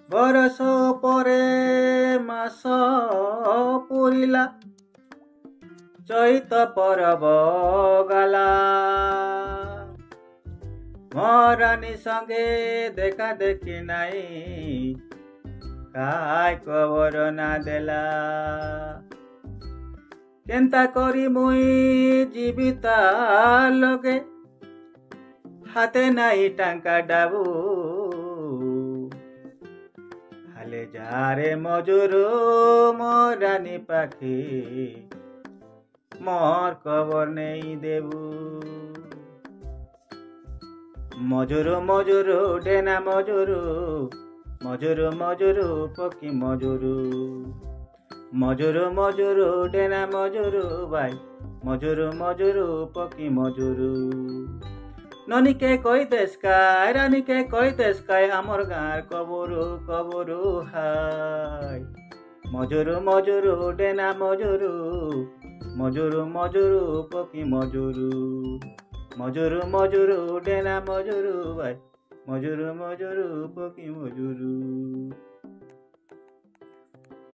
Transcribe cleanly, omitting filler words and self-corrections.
ବରଷ ପରେ ମାସ ପୁରିଲା, ଚୈତ ପରବ ଗଲା। ମୋ ରାନୀ ସଙ୍ଗେ ଦେଖା ଦେଖି ନାଇଁ, କାଇ ଖବର ନା ଦେଲା। କେନ୍ତା କରି ମୁଇଁ ଯିବି ତା লগে, হাতে নাই টাঙ্কা ডাবু। হালে যারে মজুরু মোর রানী পাখি, মোর খবর নেই দেবু। মজুরু মজুরু ডেনা মজুরু, মজুরু মজুরু পকি মজুরু। মজুরু মজুরু ডেনা মজুরু ভাই, মজুরু মজুরু পকি মজুরু। ননীকে কই দেশকায়, রানীকে কই দেশকায়, আমার গাঁর কবরু কবরু হাই। মজুরু মজুরু ডেনা মজুরু, মজুরু মজুরু পকি মজুরু। মজুরু মজুরু ডেনা মজুরু ভাই, মজুরু মজুরু পকি মজুরু।